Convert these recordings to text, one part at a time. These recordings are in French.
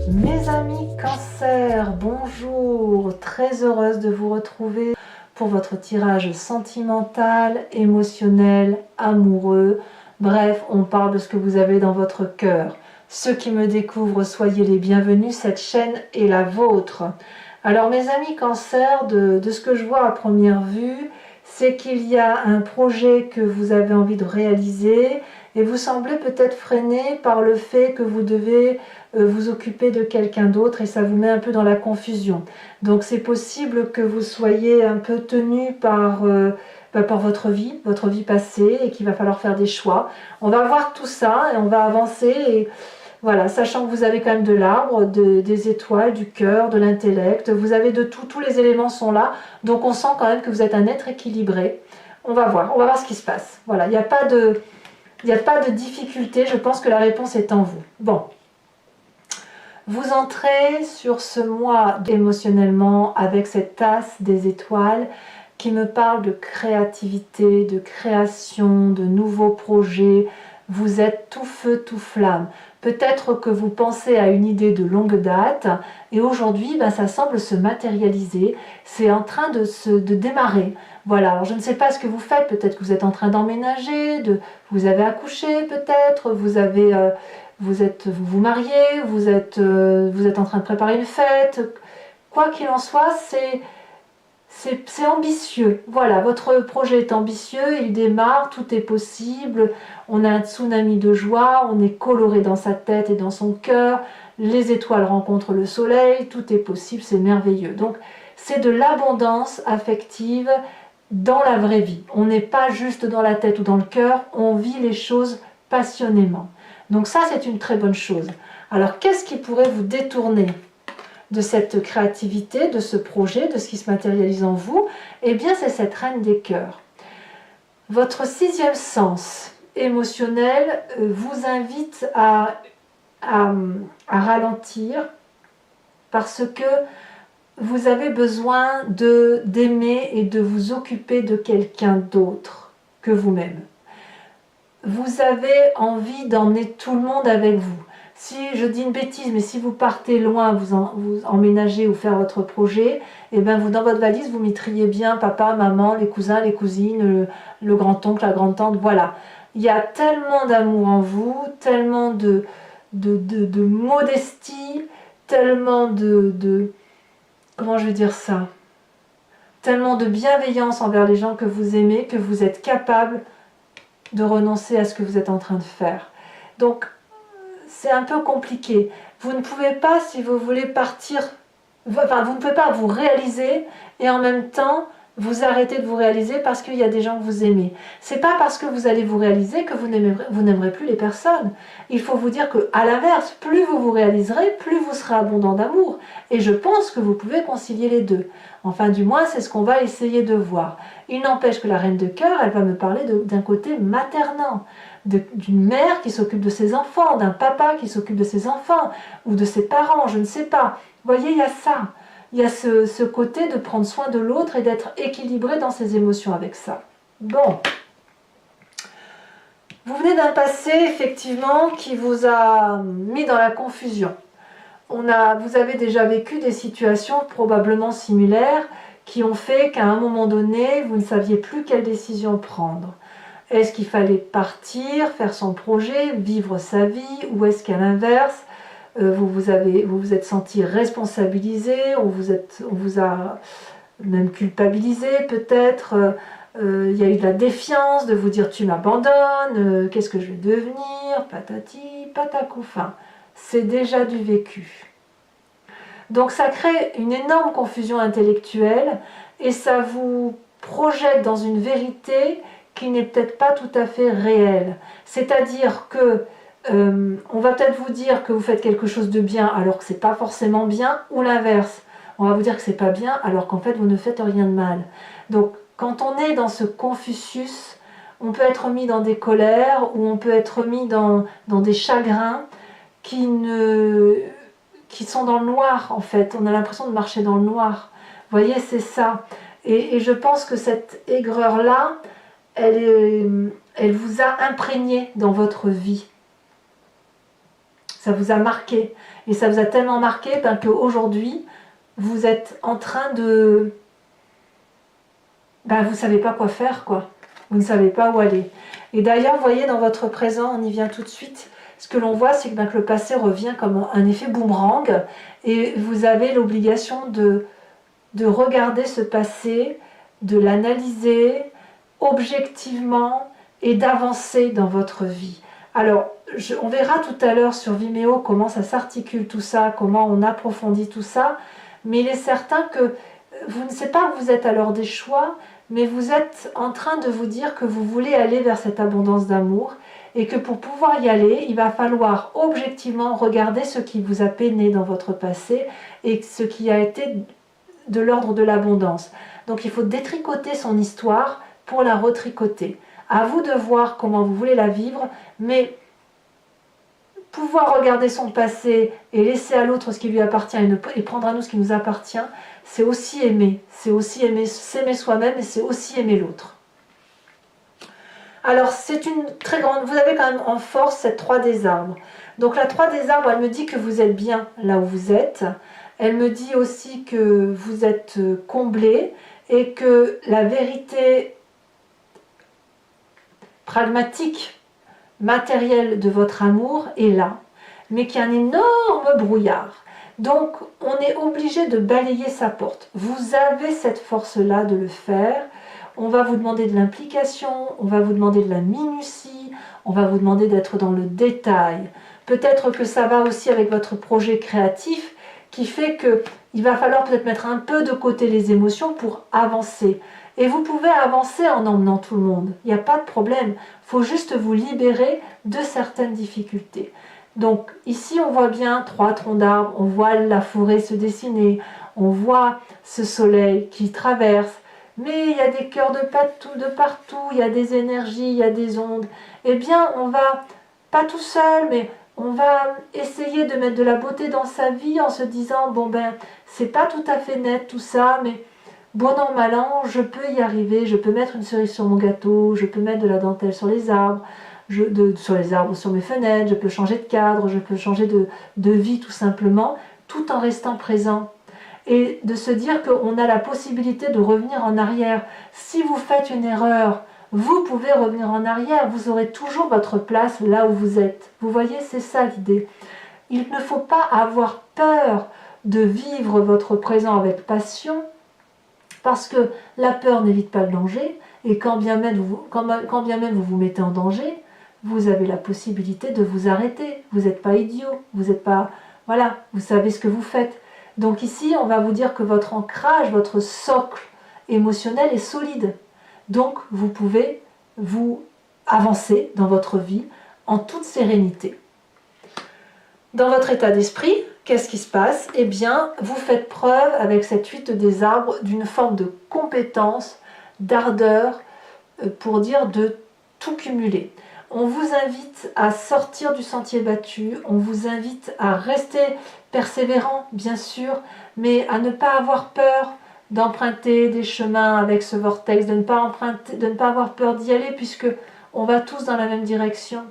Mes amis Cancer, bonjour, très heureuse de vous retrouver pour votre tirage sentimental, émotionnel, amoureux. Bref, on parle de ce que vous avez dans votre cœur. Ceux qui me découvrent, soyez les bienvenus, cette chaîne est la vôtre. Alors mes amis Cancer, de ce que je vois à première vue, c'est qu'il y a un projet que vous avez envie de réaliser et vous semblez peut-être freiné par le fait que vous devez vous occuper de quelqu'un d'autre et ça vous met un peu dans la confusion. Donc c'est possible que vous soyez un peu tenu par votre vie passée et qu'il va falloir faire des choix. On va voir tout ça et on va avancer et voilà, sachant que vous avez quand même de l'arbre, des étoiles, du cœur, de l'intellect, vous avez de tout, tous les éléments sont là, donc on sent quand même que vous êtes un être équilibré. On va voir ce qui se passe. Voilà, il n'y a pas de difficulté, je pense que la réponse est en vous. Bon, vous entrez sur ce mois émotionnellement avec cette tasse des étoiles qui me parle de créativité, de création, de nouveaux projets. Vous êtes tout feu, tout flamme. Peut-être que vous pensez à une idée de longue date et aujourd'hui, ça semble se matérialiser. C'est en train de démarrer. Voilà, alors je ne sais pas ce que vous faites. Peut-être que vous êtes en train d'emménager, vous avez accouché peut-être, vous vous mariez, vous êtes en train de préparer une fête. Quoi qu'il en soit, c'est ambitieux. Voilà, votre projet est ambitieux, il démarre, tout est possible. On a un tsunami de joie, on est coloré dans sa tête et dans son cœur. Les étoiles rencontrent le soleil, tout est possible, c'est merveilleux. Donc, c'est de l'abondance affective dans la vraie vie. On n'est pas juste dans la tête ou dans le cœur, on vit les choses passionnément. Donc ça, c'est une très bonne chose. Alors, qu'est-ce qui pourrait vous détourner de cette créativité, de ce projet, de ce qui se matérialise en vous? Eh bien, c'est cette reine des cœurs. Votre sixième sens émotionnel vous invite à ralentir parce que vous avez besoin d'aimer et de vous occuper de quelqu'un d'autre que vous-même. Vous avez envie d'emmener tout le monde avec vous. Si je dis une bêtise, mais si vous partez loin, vous emménagez ou faire votre projet, et bien vous dans votre valise, vous mettriez bien papa, maman, les cousins, les cousines, le grand-oncle, la grand-tante, voilà. Il y a tellement d'amour en vous, tellement de modestie, tellement comment je vais dire ça, tellement de bienveillance envers les gens que vous aimez, que vous êtes capable de renoncer à ce que vous êtes en train de faire. Donc, c'est un peu compliqué. Vous ne pouvez pas, si vous voulez partir, enfin, vous ne pouvez pas vous réaliser et en même temps vous arrêter de vous réaliser parce qu'il y a des gens que vous aimez. C'est pas parce que vous allez vous réaliser que vous n'aimerez plus les personnes. Il faut vous dire que, à l'inverse, plus vous vous réaliserez, plus vous serez abondant d'amour. Et je pense que vous pouvez concilier les deux. Enfin, du moins, c'est ce qu'on va essayer de voir. Il n'empêche que la reine de cœur, elle va me parler d'un côté maternant, d'une mère qui s'occupe de ses enfants, d'un papa qui s'occupe de ses enfants, ou de ses parents, je ne sais pas. Vous voyez, il y a ça. Il y a ce côté de prendre soin de l'autre et d'être équilibré dans ses émotions avec ça. Bon. Vous venez d'un passé, effectivement, qui vous a mis dans la confusion. Vous avez déjà vécu des situations probablement similaires qui ont fait qu'à un moment donné, vous ne saviez plus quelle décision prendre. Est-ce qu'il fallait partir, faire son projet, vivre sa vie, ou est-ce qu'à l'inverse, vous vous êtes senti responsabilisé, on vous a même culpabilisé peut-être, il y a eu de la défiance, de vous dire tu m'abandonnes, qu'est-ce que je vais devenir, patati, patacouffin. C'est déjà du vécu. Donc ça crée une énorme confusion intellectuelle et ça vous projette dans une vérité qui n'est peut-être pas tout à fait réelle. C'est-à-dire que on va peut-être vous dire que vous faites quelque chose de bien alors que c'est pas forcément bien, ou l'inverse. On va vous dire que c'est pas bien alors qu'en fait vous ne faites rien de mal. Donc quand on est dans ce Confucius, on peut être mis dans des colères ou on peut être mis dans des chagrins qui sont dans le noir en fait. On a l'impression de marcher dans le noir. Vous voyez, c'est ça. Et je pense que cette aigreur-là, elle vous a imprégné dans votre vie. ça vous a marqué. Et ça vous a tellement marqué qu'aujourd'hui, vous êtes en train de... vous ne savez pas quoi faire, quoi. Vous ne savez pas où aller. Et d'ailleurs, vous voyez, dans votre présent, on y vient tout de suite, ce que l'on voit, c'est que le passé revient comme un effet boomerang, et vous avez l'obligation de regarder ce passé, de l'analyser objectivement et d'avancer dans votre vie. Alors, on verra tout à l'heure sur Vimeo comment ça s'articule tout ça, comment on approfondit tout ça, mais il est certain que vous ne savez pas que vous êtes à l'heure des choix, mais vous êtes en train de vous dire que vous voulez aller vers cette abondance d'amour et que pour pouvoir y aller, il va falloir objectivement regarder ce qui vous a peiné dans votre passé et ce qui a été de l'ordre de l'abondance. Donc il faut détricoter son histoire pour la retricoter. À vous de voir comment vous voulez la vivre, mais pouvoir regarder son passé et laisser à l'autre ce qui lui appartient et prendre à nous ce qui nous appartient, c'est aussi aimer. C'est aussi aimer, s'aimer soi-même et c'est aussi aimer l'autre. Alors c'est une très grande... Vous avez quand même en force cette 3 des arbres. Donc la 3 des arbres, elle me dit que vous êtes bien là où vous êtes. Elle me dit aussi que vous êtes comblé et que la vérité pragmatique, matérielle de votre amour est là, mais qu'il y a un énorme brouillard. Donc on est obligé de balayer sa porte. Vous avez cette force-là de le faire. On va vous demander de l'implication, on va vous demander de la minutie, on va vous demander d'être dans le détail. Peut-être que ça va aussi avec votre projet créatif qui fait qu'il va falloir peut-être mettre un peu de côté les émotions pour avancer. Et vous pouvez avancer en emmenant tout le monde, il n'y a pas de problème. Il faut juste vous libérer de certaines difficultés. Donc ici on voit bien 3 troncs d'arbres, on voit la forêt se dessiner, on voit ce soleil qui traverse, mais il y a des cœurs de partout, il y a des énergies, il y a des ondes. Eh bien on va, pas tout seul, mais on va essayer de mettre de la beauté dans sa vie en se disant, bon c'est pas tout à fait net tout ça, mais bon an, mal an, je peux y arriver, je peux mettre une cerise sur mon gâteau, je peux mettre de la dentelle sur les arbres, sur mes fenêtres, je peux changer de cadre, je peux changer de vie tout simplement, tout en restant présent. Et de se dire qu'on a la possibilité de revenir en arrière. Si vous faites une erreur, vous pouvez revenir en arrière, vous aurez toujours votre place là où vous êtes. Vous voyez, c'est ça l'idée. Il ne faut pas avoir peur de vivre votre présent avec passion, parce que la peur n'évite pas le danger, et quand bien même vous vous mettez en danger, vous avez la possibilité de vous arrêter. Vous n'êtes pas idiot, vous n'êtes pas... Voilà, vous savez ce que vous faites. Donc ici, on va vous dire que votre ancrage, votre socle émotionnel est solide. Donc vous pouvez vous avancer dans votre vie en toute sérénité. Dans votre état d'esprit, qu'est-ce qui se passe? Eh bien, vous faites preuve avec cette 8 des arbres d'une forme de compétence, d'ardeur, pour dire de tout cumuler. On vous invite à sortir du sentier battu, on vous invite à rester persévérant, bien sûr, mais à ne pas avoir peur d'emprunter des chemins avec ce vortex, de ne pas avoir peur d'y aller, puisque on va tous dans la même direction.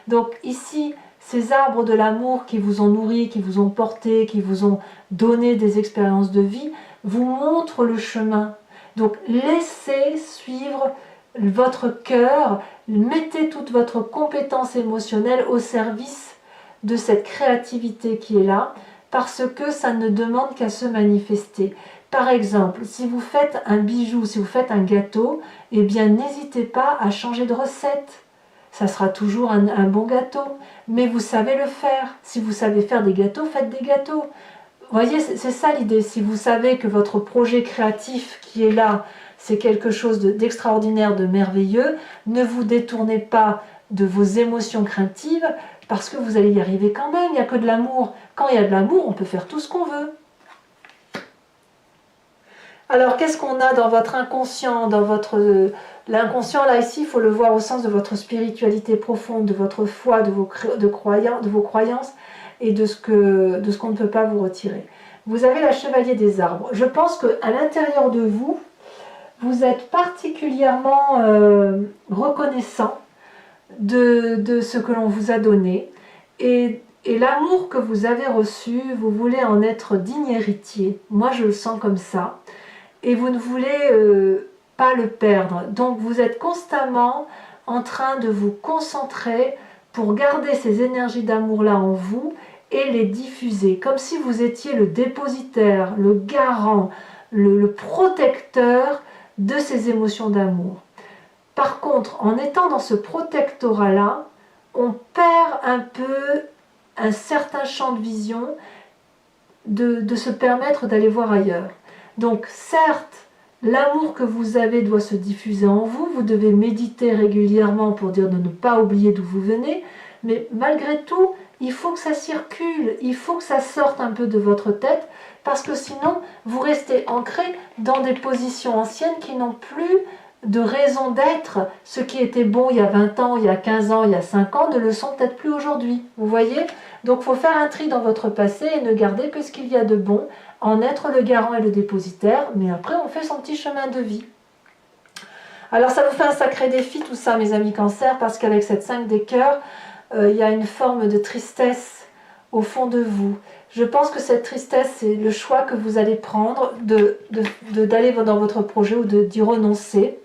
Donc ici, ces arbres de l'amour qui vous ont nourri, qui vous ont porté, qui vous ont donné des expériences de vie, vous montrent le chemin. Donc laissez suivre votre cœur, mettez toute votre compétence émotionnelle au service de cette créativité qui est là, parce que ça ne demande qu'à se manifester. Par exemple, si vous faites un bijou, si vous faites un gâteau, eh bien n'hésitez pas à changer de recette. Ça sera toujours un bon gâteau, mais vous savez le faire. Si vous savez faire des gâteaux, faites des gâteaux. Vous voyez, c'est ça l'idée. Si vous savez que votre projet créatif qui est là, c'est quelque chose d'extraordinaire, de merveilleux, ne vous détournez pas de vos émotions craintives, parce que vous allez y arriver quand même. Il n'y a que de l'amour. Quand il y a de l'amour, on peut faire tout ce qu'on veut. Alors, qu'est-ce qu'on a dans votre inconscient, dans votre... L'inconscient, là, ici, il faut le voir au sens de votre spiritualité profonde, de votre foi, de vos croyances et de ce qu'on ne peut pas vous retirer. Vous avez la chevalier des arbres. Je pense qu'à l'intérieur de vous, vous êtes particulièrement reconnaissant de ce que l'on vous a donné. Et Et l'amour que vous avez reçu, vous voulez en être digne héritier. Moi, je le sens comme ça. Et vous ne voulez pas le perdre. Donc, vous êtes constamment en train de vous concentrer pour garder ces énergies d'amour-là en vous et les diffuser. Comme si vous étiez le dépositaire, le garant, le protecteur de ces émotions d'amour. Par contre, en étant dans ce protectorat-là, on perd un peu un certain champ de vision de se permettre d'aller voir ailleurs. Donc certes, l'amour que vous avez doit se diffuser en vous, vous devez méditer régulièrement pour dire de ne pas oublier d'où vous venez, mais malgré tout, il faut que ça circule, il faut que ça sorte un peu de votre tête, parce que sinon, vous restez ancré dans des positions anciennes qui n'ont plus de raison d'être. Ce qui était bon il y a 20 ans, il y a 15 ans, il y a 5 ans, ne le sont peut-être plus aujourd'hui. Vous voyez? Donc il faut faire un tri dans votre passé et ne garder que ce qu'il y a de bon, en être le garant et le dépositaire, mais après on fait son petit chemin de vie. Alors ça vous fait un sacré défi tout ça, mes amis Cancer, parce qu'avec cette 5 des cœurs, il y a une forme de tristesse au fond de vous. Je pense que cette tristesse, c'est le choix que vous allez prendre d'aller dans votre projet ou d'y renoncer.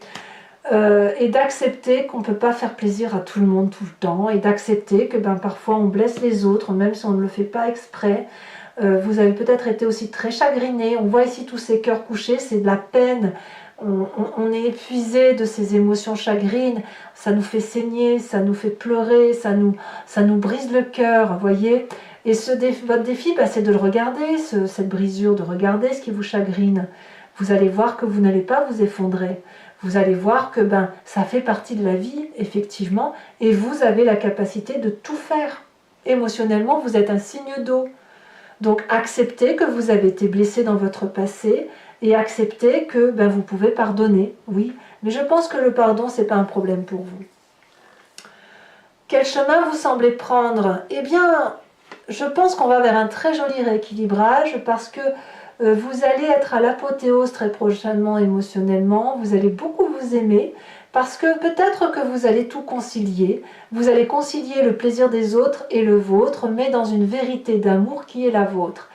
Et d'accepter qu'on ne peut pas faire plaisir à tout le monde tout le temps, et d'accepter que parfois on blesse les autres, même si on ne le fait pas exprès. Vous avez peut-être été aussi très chagriné. On voit ici tous ces cœurs couchés, c'est de la peine. On est épuisé de ces émotions chagrines, ça nous fait saigner, ça nous fait pleurer, ça nous brise le cœur, voyez. Et votre défi, c'est de le regarder, cette brisure, de regarder ce qui vous chagrine. Vous allez voir que vous n'allez pas vous effondrer. Vous allez voir que ça fait partie de la vie, effectivement, et vous avez la capacité de tout faire. Émotionnellement, vous êtes un signe d'eau. Donc acceptez que vous avez été blessé dans votre passé et acceptez que vous pouvez pardonner, oui. Mais je pense que le pardon, ce n'est pas un problème pour vous. Quel chemin vous semblez prendre? Eh bien, je pense qu'on va vers un très joli rééquilibrage parce que vous allez être à l'apothéose très prochainement émotionnellement, vous allez beaucoup vous aimer, parce que peut-être que vous allez tout concilier, vous allez concilier le plaisir des autres et le vôtre, mais dans une vérité d'amour qui est la vôtre.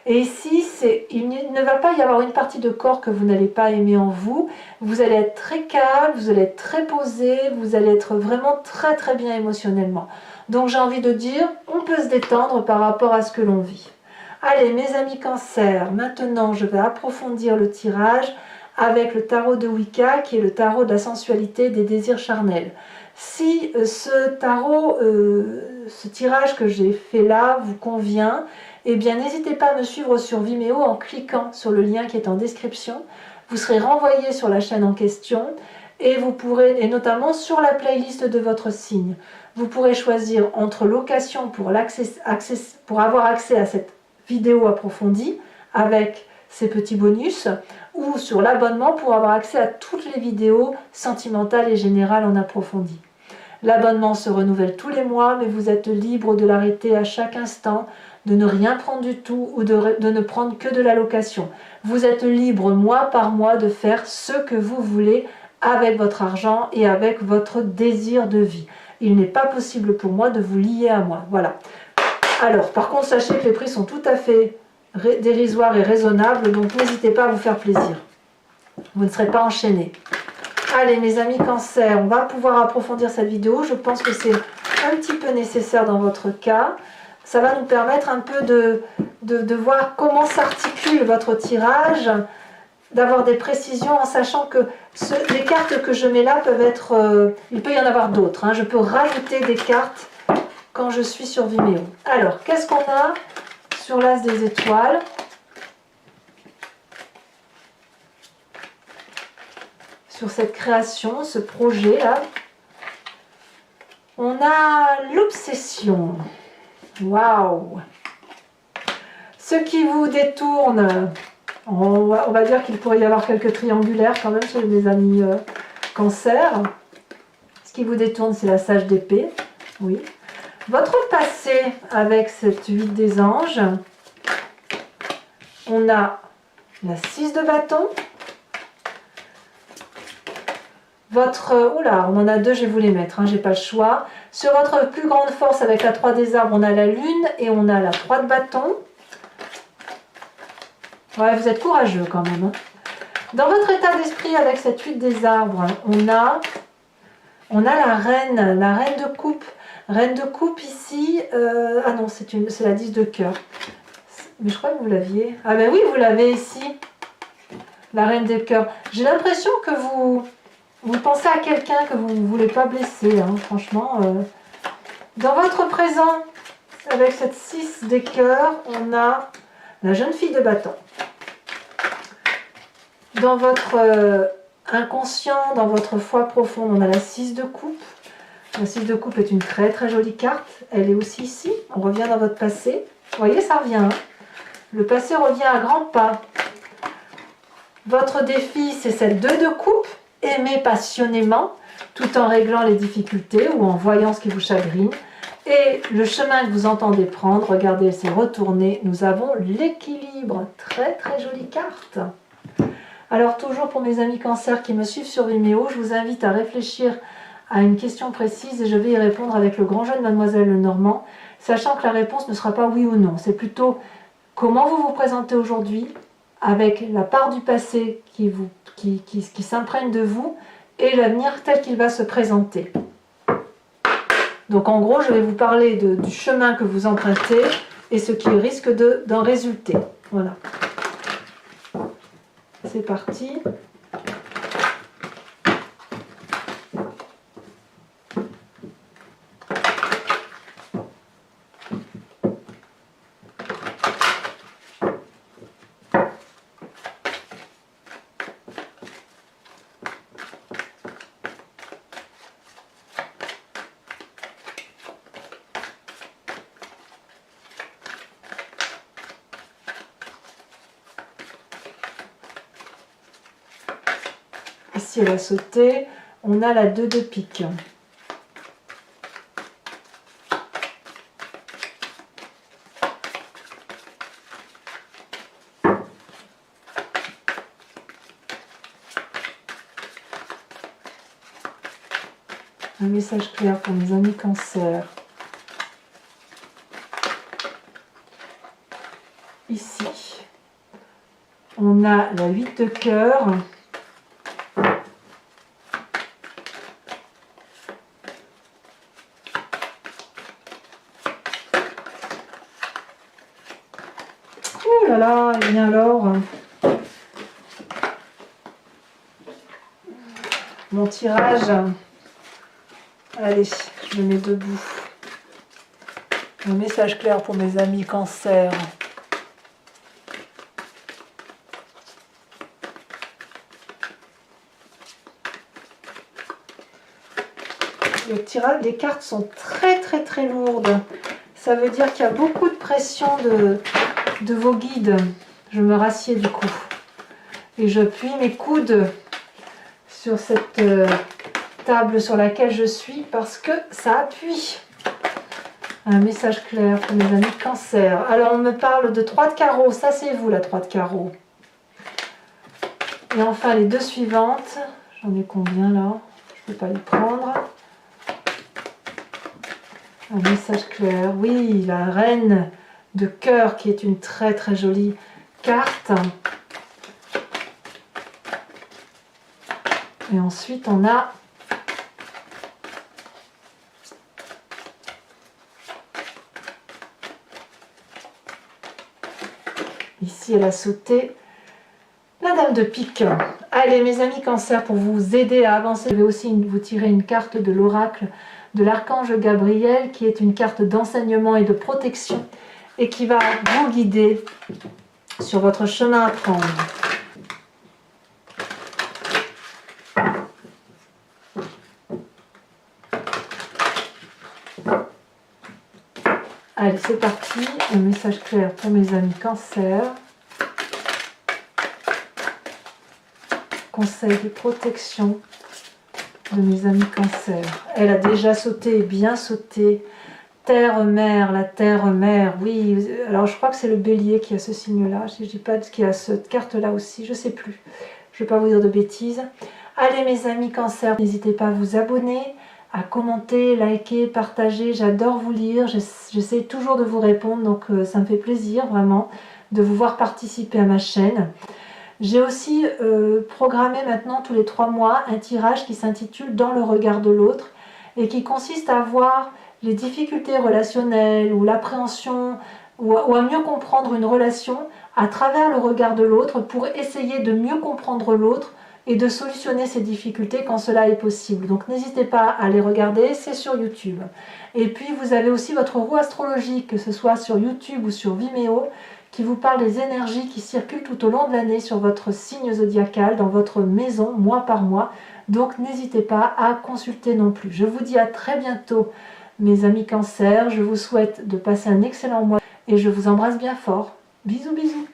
Et ici, il ne va pas y avoir une partie de corps que vous n'allez pas aimer en vous, vous allez être très calme, vous allez être très posé, vous allez être vraiment très très bien émotionnellement. Donc j'ai envie de dire, on peut se détendre par rapport à ce que l'on vit. Allez, mes amis Cancer, maintenant je vais approfondir le tirage avec le tarot de Wicca, qui est le tarot de la sensualité et des désirs charnels. Si ce tirage que j'ai fait là vous convient, eh bien n'hésitez pas à me suivre sur Vimeo en cliquant sur le lien qui est en description. Vous serez renvoyé sur la chaîne en question et vous pourrez, et notamment sur la playlist de votre signe, vous pourrez choisir entre location pour avoir accès à cette vidéo approfondie avec ces petits bonus, ou sur l'abonnement pour avoir accès à toutes les vidéos sentimentales et générales en approfondi. L'abonnement se renouvelle tous les mois, mais vous êtes libre de l'arrêter à chaque instant, de ne rien prendre du tout ou de ne prendre que de la location. Vous êtes libre mois par mois de faire ce que vous voulez avec votre argent et avec votre désir de vie. Il n'est pas possible pour moi de vous lier à moi. Voilà. Alors, par contre, sachez que les prix sont tout à fait dérisoires et raisonnables, donc n'hésitez pas à vous faire plaisir. Vous ne serez pas enchaînés. Allez, mes amis Cancer, on va pouvoir approfondir cette vidéo. Je pense que c'est un petit peu nécessaire dans votre cas. Ça va nous permettre un peu de voir comment s'articule votre tirage, d'avoir des précisions en sachant que les cartes que je mets là peuvent être... il peut y en avoir d'autres. Hein. Je peux rajouter des cartes quand je suis sur Vimeo. Alors, qu'est-ce qu'on a sur l'As des étoiles? Sur cette création, ce projet-là, on a l'obsession. Waouh! Ce qui vous détourne, on va dire qu'il pourrait y avoir quelques triangulaires quand même chez mes amis Cancer. Ce qui vous détourne, c'est la sage d'épée. Oui. Votre passé avec cette 8 des anges. On a la 6 de bâton. Oula, on en a deux, je vais vous les mettre, hein, j'ai pas le choix. Sur votre plus grande force, avec la 3 des arbres, on a la lune et on a la 3 de bâton. Ouais, vous êtes courageux quand même. Hein. Dans votre état d'esprit, avec cette 8 des arbres, on a la reine de coupe. Reine de coupe ici, ah non, c'est la 10 de cœur. Mais je crois que vous l'aviez. Ah ben oui, vous l'avez ici. La reine des cœurs. J'ai l'impression que vous pensez à quelqu'un que vous ne voulez pas blesser, hein, franchement. Dans votre présent, avec cette 6 des cœurs, on a la jeune fille de bâton. Dans votre inconscient, dans votre foi profonde, on a la 6 de coupe. La 6 de coupe est une très très jolie carte. Elle est aussi ici. On revient dans votre passé. Vous voyez, ça revient. Hein. Le passé revient à grands pas. Votre défi, c'est cette 2 de coupe. Aimer passionnément, tout en réglant les difficultés ou en voyant ce qui vous chagrine. Et le chemin que vous entendez prendre, regardez, c'est retourner. Nous avons l'équilibre. Très très jolie carte. Alors toujours pour mes amis cancer qui me suivent sur Vimeo, je vous invite à réfléchir à une question précise et je vais y répondre avec le grand jeu de Mademoiselle Lenormand, sachant que la réponse ne sera pas oui ou non. C'est plutôt comment vous vous présentez aujourd'hui avec la part du passé qui s'imprègne de vous et l'avenir tel qu'il va se présenter. Donc en gros, je vais vous parler du chemin que vous empruntez et ce qui risque d'en résulter. Voilà. C'est parti. Ici, elle a sauté. On a la 2 de pique. Un message clair pour mes amis cancer. Ici, on a la 8 de cœur. Oh là là, et bien alors, mon tirage, allez, je me mets debout. Un message clair pour mes amis cancer. Le tirage, les cartes sont très très très lourdes. Ça veut dire qu'il y a beaucoup de pression de vos guides. Je me rassieds du coup. Et je plie mes coudes sur cette table sur laquelle je suis parce que ça appuie. Un message clair pour mes amis cancer. Alors on me parle de 3 de carreau. Ça c'est vous la 3 de carreau. Et enfin les deux suivantes. J'en ai combien là? Je ne peux pas les prendre. Un message clair. Oui, la reine de cœur qui est une très très jolie carte. Et ensuite on a ici elle a sauté la dame de pique. Allez mes amis cancer, pour vous aider à avancer, je vais aussi vous tirer une carte de l'oracle de l'archange Gabriel qui est une carte d'enseignement et de protection et qui va vous guider sur votre chemin à prendre. Allez, c'est parti. Un message clair pour mes amis cancer. Conseil de protection de mes amis cancer. Elle a déjà sauté, bien sauté. Terre-mère, la terre-mère, oui. Alors je crois que c'est le bélier qui a ce signe-là. Je ne dis pas qui a cette carte-là aussi, je ne sais plus. Je ne vais pas vous dire de bêtises. Allez mes amis Cancer, n'hésitez pas à vous abonner, à commenter, liker, partager. J'adore vous lire, j'essaie toujours de vous répondre, donc ça me fait plaisir vraiment de vous voir participer à ma chaîne. J'ai aussi programmé maintenant tous les 3 mois un tirage qui s'intitule Dans le regard de l'autre et qui consiste à voir les difficultés relationnelles ou l'appréhension ou à mieux comprendre une relation à travers le regard de l'autre pour essayer de mieux comprendre l'autre et de solutionner ces difficultés quand cela est possible. Donc n'hésitez pas à les regarder, c'est sur YouTube. Et puis vous avez aussi votre roue astrologique, que ce soit sur YouTube ou sur Vimeo, qui vous parle des énergies qui circulent tout au long de l'année sur votre signe zodiacal, dans votre maison, mois par mois. Donc n'hésitez pas à consulter non plus. Je vous dis à très bientôt mes amis Cancer, je vous souhaite de passer un excellent mois et je vous embrasse bien fort. Bisous bisous.